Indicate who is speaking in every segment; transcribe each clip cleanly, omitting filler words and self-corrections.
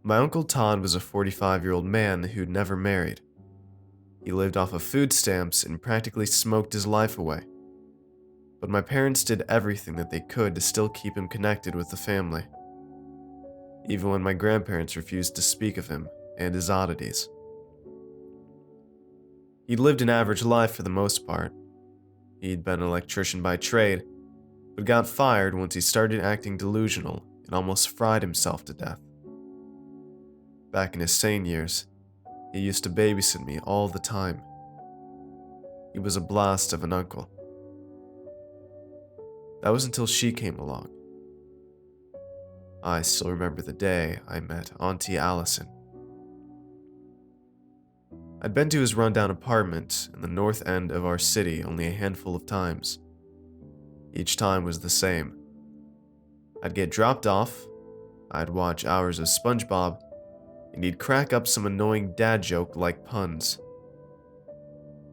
Speaker 1: My Uncle Todd was a 45-year-old man who'd never married. He lived off of food stamps and practically smoked his life away. But my parents did everything that they could to still keep him connected with the family, even when my grandparents refused to speak of him and his oddities. He'd lived an average life for the most part. He'd been an electrician by trade, but got fired once he started acting delusional and almost fried himself to death. Back in his sane years, he used to babysit me all the time. He was a blast of an uncle. That was until she came along. I still remember the day I met Auntie Allison. I'd been to his rundown apartment in the north end of our city only a handful of times. Each time was the same. I'd get dropped off, I'd watch hours of SpongeBob, and he'd crack up some annoying dad joke like puns.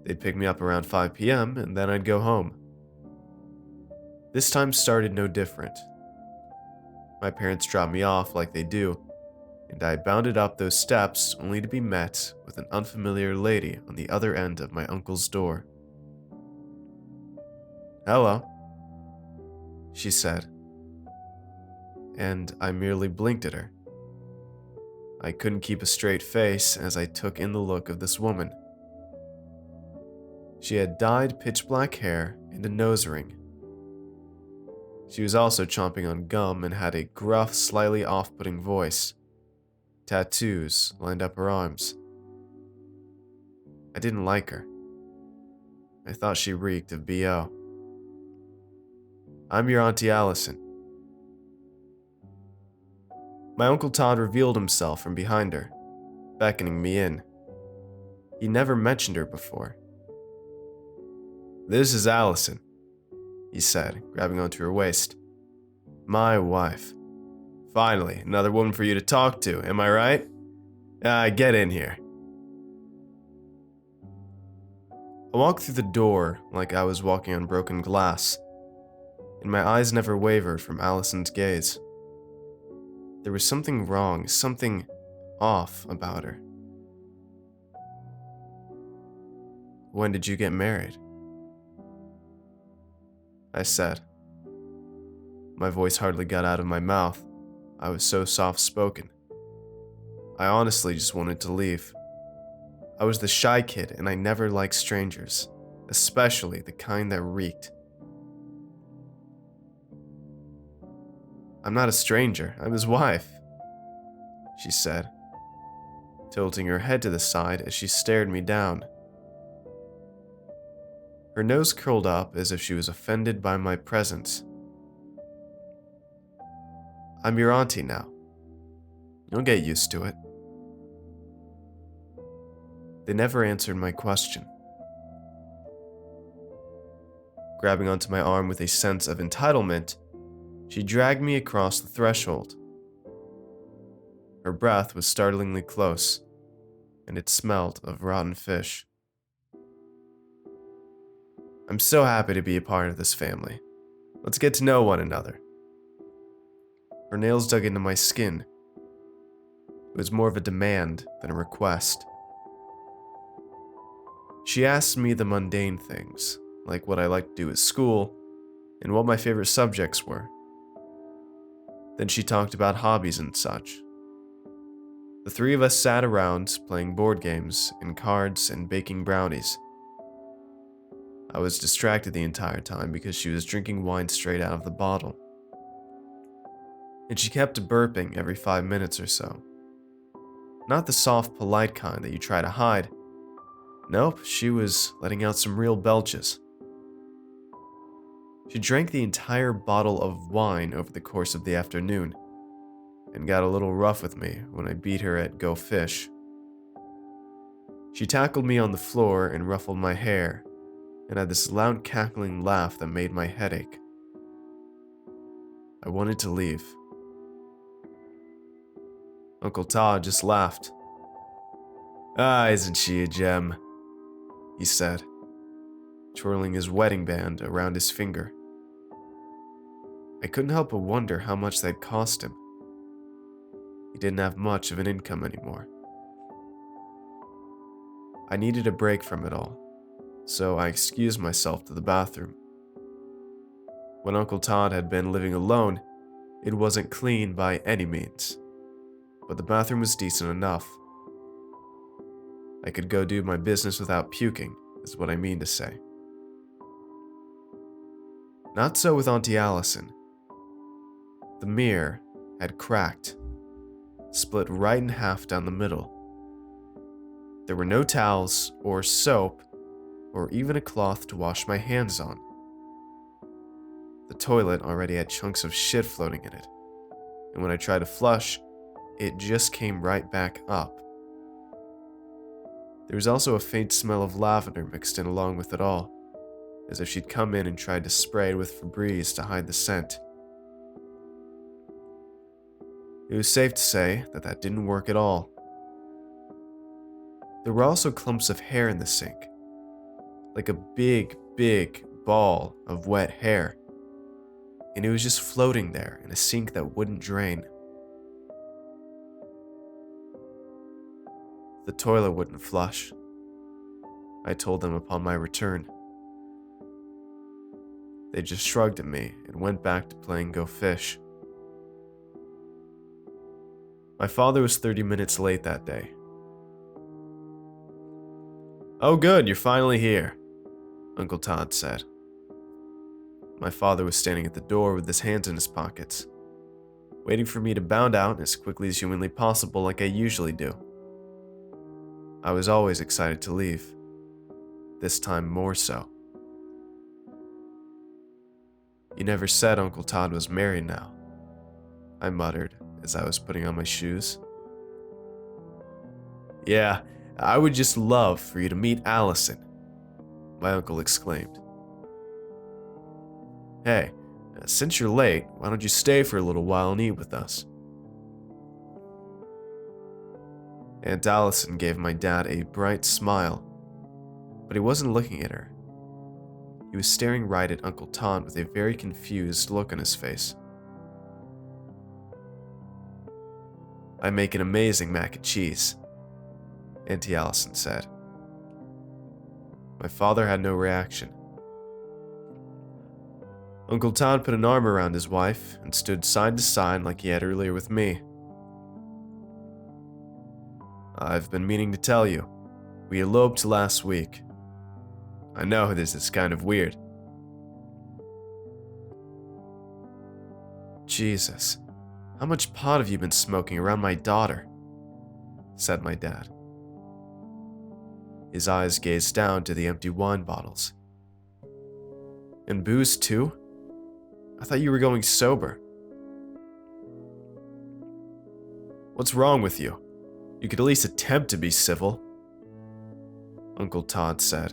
Speaker 1: They'd pick me up around 5 p.m. and then I'd go home. This time started no different. My parents dropped me off like they do, and I bounded up those steps only to be met with an unfamiliar lady on the other end of my uncle's door. "Hello," she said, and I merely blinked at her. I couldn't keep a straight face as I took in the look of this woman. She had dyed pitch black hair and a nose ring. She was also chomping on gum and had a gruff, slightly off-putting voice. Tattoos lined up her arms. I didn't like her. I thought she reeked of BO. "I'm your Auntie Allison." My Uncle Todd revealed himself from behind her, beckoning me in. He never mentioned her before. "This is Allison," he said, grabbing onto her waist. "My wife. Finally, another woman for you to talk to, am I right? Get in here." I walked through the door like I was walking on broken glass, and my eyes never wavered from Allison's gaze. There was something wrong, something off about her. "When did you get married?" I said. My voice hardly got out of my mouth. I was so soft-spoken. I honestly just wanted to leave. I was the shy kid, and I never liked strangers, especially the kind that reeked. "I'm not a stranger, I'm his wife," she said, tilting her head to the side as she stared me down. Her nose curled up as if she was offended by my presence. "I'm your auntie now. You'll get used to it." They never answered my question. Grabbing onto my arm with a sense of entitlement, she dragged me across the threshold. Her breath was startlingly close, and it smelled of rotten fish. "I'm so happy to be a part of this family. Let's get to know one another." Her nails dug into my skin. It was more of a demand than a request. She asked me the mundane things, like what I liked to do at school and what my favorite subjects were. Then she talked about hobbies and such. The three of us sat around playing board games and cards and baking brownies. I was distracted the entire time because she was drinking wine straight out of the bottle. And she kept burping every 5 minutes or so. Not the soft, polite kind that you try to hide. Nope, she was letting out some real belches. She drank the entire bottle of wine over the course of the afternoon, and got a little rough with me when I beat her at Go Fish. She tackled me on the floor and ruffled my hair, and had this loud cackling laugh that made my head ache. I wanted to leave. Uncle Todd just laughed. "Isn't she a gem?" he said, twirling his wedding band around his finger. I couldn't help but wonder how much that cost him. he didn't have much of an income anymore. I needed a break from it all, so I excused myself to the bathroom. When Uncle Todd had been living alone, it wasn't clean by any means, but the bathroom was decent enough. I could go do my business without puking, is what I mean to say. Not so with Auntie Allison. The mirror had cracked, split right in half down the middle. There were no towels or soap or even a cloth to wash my hands on. The toilet already had chunks of shit floating in it, and when I tried to flush, it just came right back up. There was also a faint smell of lavender mixed in along with it all, as if she'd come in and tried to spray it with Febreze to hide the scent. It was safe to say that that didn't work at all. There were also clumps of hair in the sink, like a big ball of wet hair, and it was just floating there in a sink that wouldn't drain. The toilet wouldn't flush, I told them upon my return. They just shrugged at me and went back to playing Go Fish. My father was 30 minutes late that day. "Oh good, you're finally here," Uncle Todd said. My father was standing at the door with his hands in his pockets, waiting for me to bound out as quickly as humanly possible like I usually do. I was always excited to leave, this time more so. "You never said Uncle Todd was married now," I muttered as I was putting on my shoes. "Yeah, I would just love for you to meet Allison," my uncle exclaimed. "Hey, since you're late, why don't you stay for a little while and eat with us?" Aunt Allison gave my dad a bright smile, but he wasn't looking at her. He was staring right at Uncle Todd with a very confused look on his face. "I make an amazing mac and cheese," Auntie Allison said. My father had no reaction. Uncle Todd put an arm around his wife and stood side to side like he had earlier with me. "I've been meaning to tell you, we eloped last week. I know this is kind of weird." "Jesus, how much pot have you been smoking around my daughter?" said my dad. His eyes gazed down to the empty wine bottles. "And booze too? I thought you were going sober." "What's wrong with you? You could at least attempt to be civil," Uncle Todd said.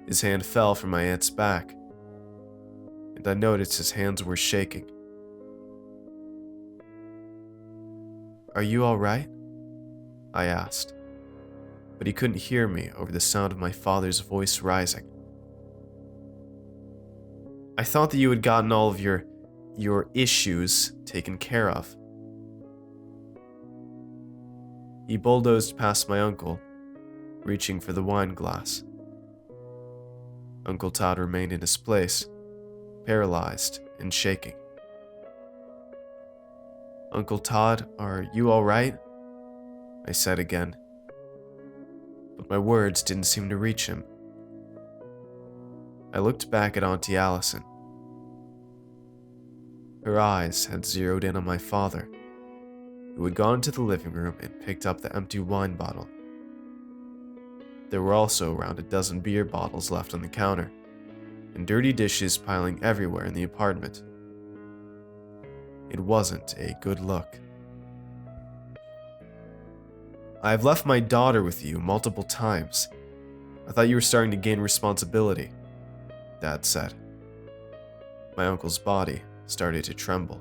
Speaker 1: His hand fell from my aunt's back, and I noticed his hands were shaking. "Are you all right?" I asked, but he couldn't hear me over the sound of my father's voice rising. "I thought that you had gotten all of your issues taken care of." He bulldozed past my uncle, reaching for the wine glass. Uncle Todd remained in his place, paralyzed and shaking. "Uncle Todd, are you all right?" I said again, but my words didn't seem to reach him. I looked back at Auntie Allison. Her eyes had zeroed in on my father, who had gone to the living room and picked up the empty wine bottle. There were also around a dozen beer bottles left on the counter, and dirty dishes piling everywhere in the apartment. It wasn't a good look. "I've left my daughter with you multiple times. I thought you were starting to gain responsibility," Dad said. My uncle's body started to tremble.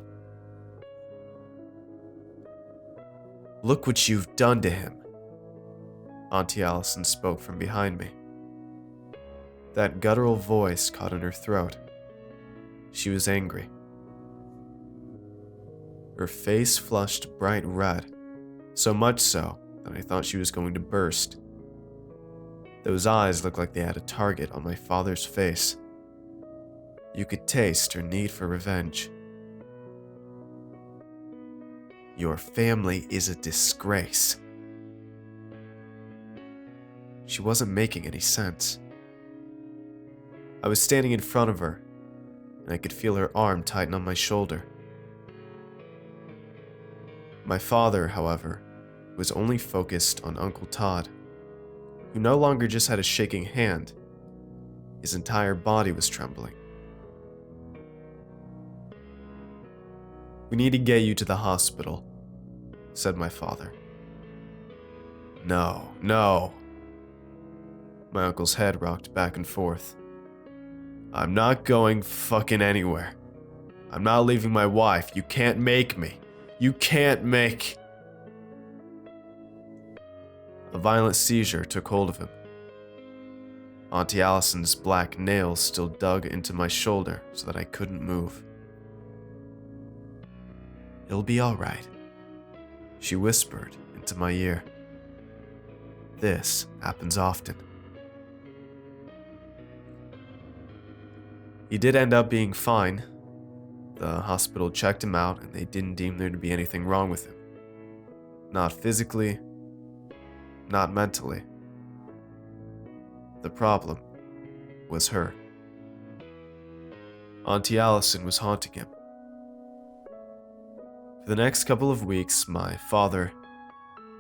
Speaker 1: "Look what you've done to him," Auntie Allison spoke from behind me. That guttural voice caught in her throat. She was angry. Her face flushed bright red, so much so that I thought she was going to burst. Those eyes looked like they had a target on my father's face. You could taste her need for revenge. Your family is a disgrace. She wasn't making any sense. I was standing in front of her, and I could feel her arm tighten on my shoulder. My father, however, was only focused on Uncle Todd, who no longer just had a shaking hand. His entire body was trembling. "We need to get you to the hospital," said my father. No. My uncle's head rocked back and forth. "I'm not going fucking anywhere. I'm not leaving my wife. You can't make me. You can't make..." A violent seizure took hold of him. Auntie Allison's black nails still dug into my shoulder so that I couldn't move. "It'll be all right," she whispered into my ear. "This happens often." He did end up being fine. The hospital checked him out and they didn't deem there to be anything wrong with him. Not physically, not mentally. The problem was her. Auntie Allison was haunting him. For the next couple of weeks, my father,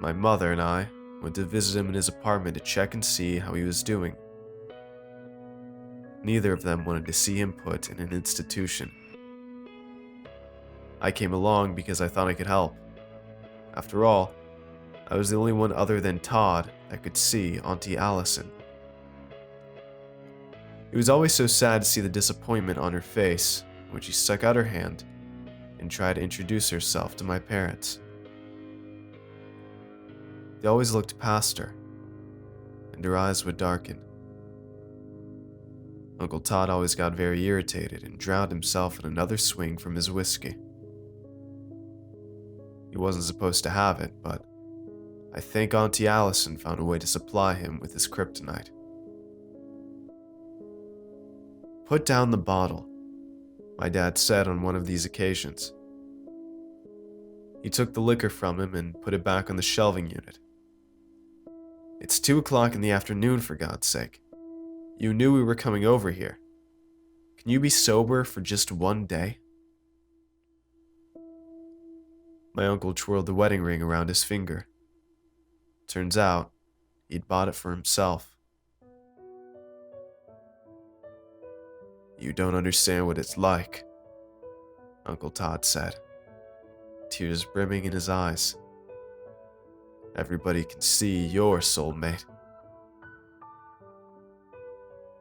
Speaker 1: my mother, and I went to visit him in his apartment to check and see how he was doing. Neither of them wanted to see him put in an institution. I came along because I thought I could help. After all, I was the only one other than Todd that could see Auntie Allison. It was always so sad to see the disappointment on her face when she stuck out her hand and tried to introduce herself to my parents. They always looked past her, and her eyes would darken. Uncle Todd always got very irritated and drowned himself in another swing from his whiskey. He wasn't supposed to have it, but I think Auntie Allison found a way to supply him with his kryptonite. "Put down the bottle," my dad said on one of these occasions. He took the liquor from him and put it back on the shelving unit. "It's 2 o'clock in the afternoon, for God's sake. You knew we were coming over here. Can you be sober for just one day?" My uncle twirled the wedding ring around his finger. Turns out, he'd bought it for himself. "You don't understand what it's like," Uncle Todd said, tears brimming in his eyes. "Everybody can see your soulmate."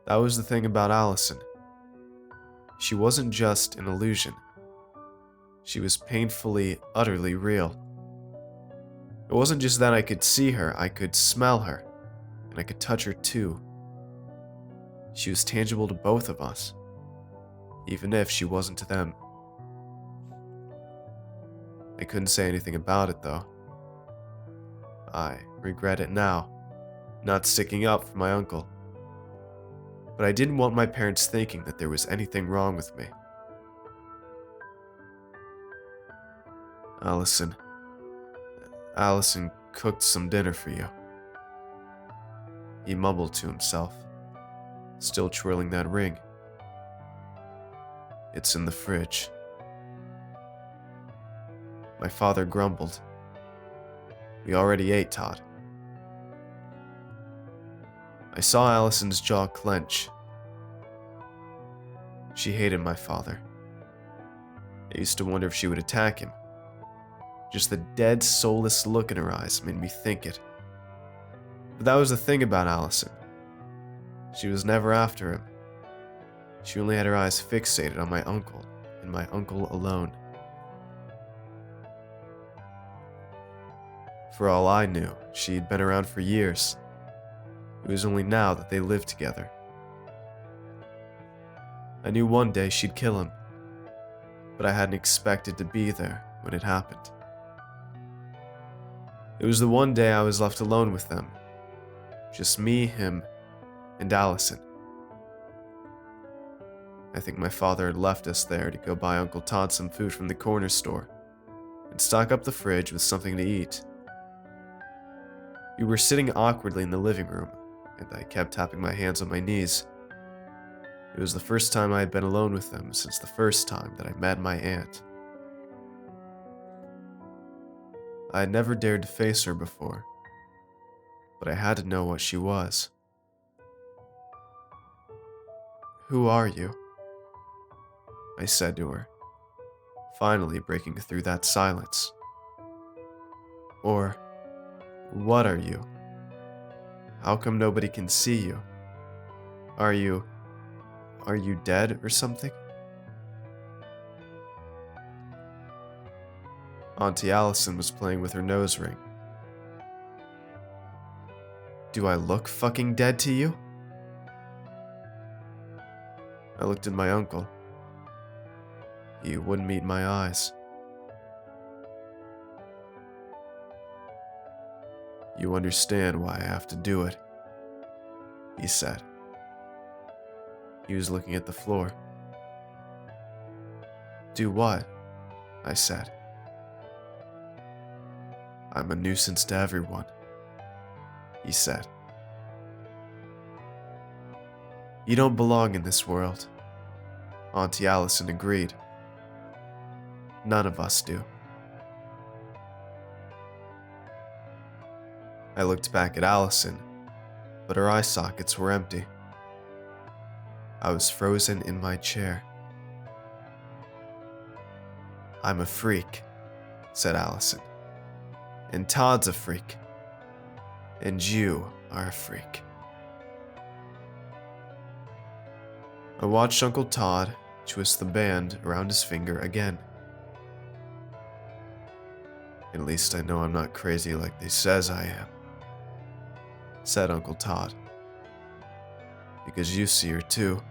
Speaker 1: That was the thing about Allison. She wasn't just an illusion. She was painfully, utterly real. It wasn't just that I could see her, I could smell her, and I could touch her too. She was tangible to both of us, even if she wasn't to them. I couldn't say anything about it though. I regret it now, not sticking up for my uncle. But I didn't want my parents thinking that there was anything wrong with me. Allison cooked some dinner for you," he mumbled to himself, still twirling that ring. "It's in the fridge." My father grumbled. "We already ate, Todd." I saw Allison's jaw clench. She hated my father. I used to wonder if she would attack him. Just the dead, soulless look in her eyes made me think it. But that was the thing about Allison. She was never after him. She only had her eyes fixated on my uncle, and my uncle alone. For all I knew, she'd been around for years. It was only now that they lived together. I knew one day she'd kill him, but I hadn't expected to be there when it happened. It was the one day I was left alone with them. Just me, him, and Allison. I think my father had left us there to go buy Uncle Todd some food from the corner store and stock up the fridge with something to eat. We were sitting awkwardly in the living room, and I kept tapping my hands on my knees. It was the first time I had been alone with them since the first time that I met my aunt. I had never dared to face her before, but I had to know what she was. "Who are you?" I said to her, finally breaking through that silence. "Or, what are you? How come nobody can see you? Are you dead or something?" Auntie Allison was playing with her nose ring. "Do I look fucking dead to you?" I looked at my uncle. He wouldn't meet my eyes. "You understand why I have to do it," he said. He was looking at the floor. "Do what?" I said. "I'm a nuisance to everyone," he said. "You don't belong in this world," Auntie Allison agreed. "None of us do." I looked back at Allison, but her eye sockets were empty. I was frozen in my chair. "I'm a freak," said Allison. "And Todd's a freak. And you are a freak." I watched Uncle Todd twist the band around his finger again. "At least I know I'm not crazy like they says I am," said Uncle Todd. "Because you see her too."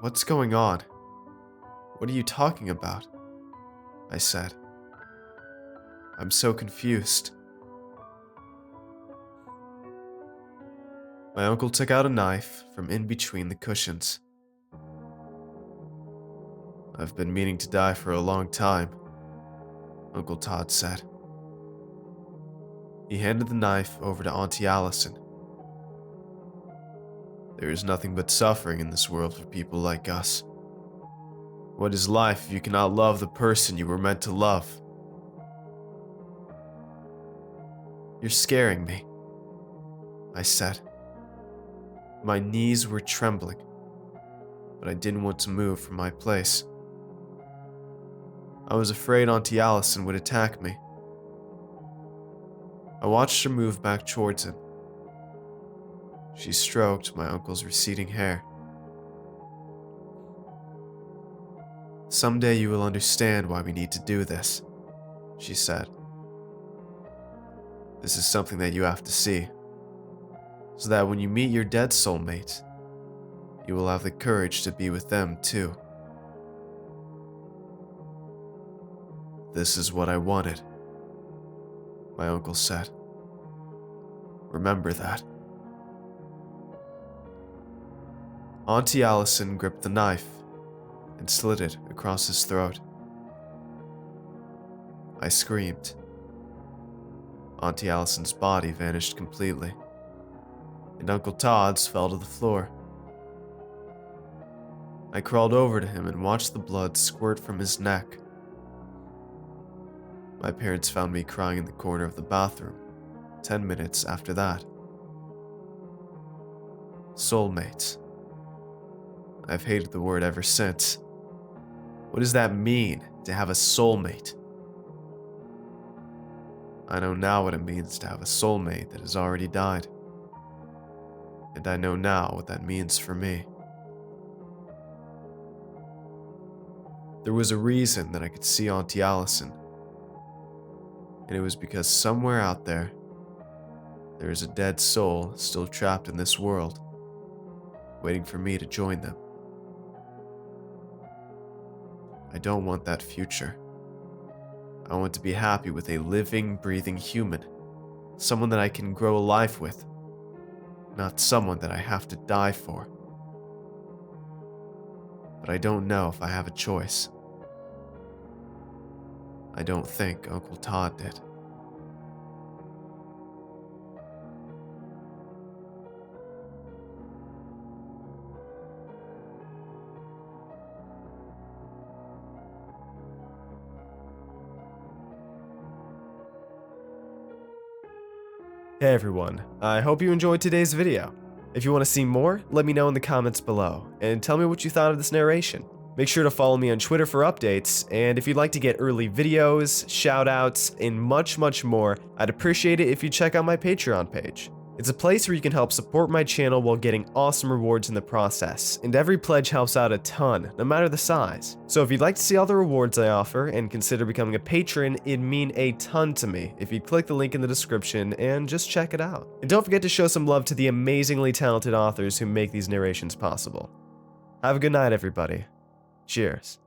Speaker 1: "What's going on? What are you talking about?" I said. "I'm so confused." My uncle took out a knife from in between the cushions. "I've been meaning to die for a long time," Uncle Todd said. He handed the knife over to Auntie Allison. "There is nothing but suffering in this world for people like us. What is life if you cannot love the person you were meant to love?" "You're scaring me," I said. My knees were trembling, but I didn't want to move from my place. I was afraid Auntie Allison would attack me. I watched her move back towards him. She stroked my uncle's receding hair. "Someday you will understand why we need to do this," she said. "This is something that you have to see, so that when you meet your dead soulmate, you will have the courage to be with them too." "This is what I wanted," my uncle said. "Remember that." Auntie Allison gripped the knife and slid it across his throat. I screamed. Auntie Allison's body vanished completely, and Uncle Todd's fell to the floor. I crawled over to him and watched the blood squirt from his neck. My parents found me crying in the corner of the bathroom 10 minutes after that. Soulmates. I've hated the word ever since. What does that mean, to have a soulmate? I know now what it means to have a soulmate that has already died. And I know now what that means for me. There was a reason that I could see Auntie Allison. And it was because somewhere out there, there is a dead soul still trapped in this world, waiting for me to join them. I don't want that future. I want to be happy with a living, breathing human. Someone that I can grow a life with. Not someone that I have to die for. But I don't know if I have a choice. I don't think Uncle Todd did. Hey everyone, I hope you enjoyed today's video. If you want to see more, let me know in the comments below, and tell me what you thought of this narration. Make sure to follow me on Twitter for updates, and if you'd like to get early videos, shoutouts, and much more, I'd appreciate it if you check out my Patreon page. It's a place where you can help support my channel while getting awesome rewards in the process, and every pledge helps out a ton, no matter the size. So if you'd like to see all the rewards I offer and consider becoming a patron, it'd mean a ton to me if you'd click the link in the description and just check it out. And don't forget to show some love to the amazingly talented authors who make these narrations possible. Have a good night, everybody. Cheers.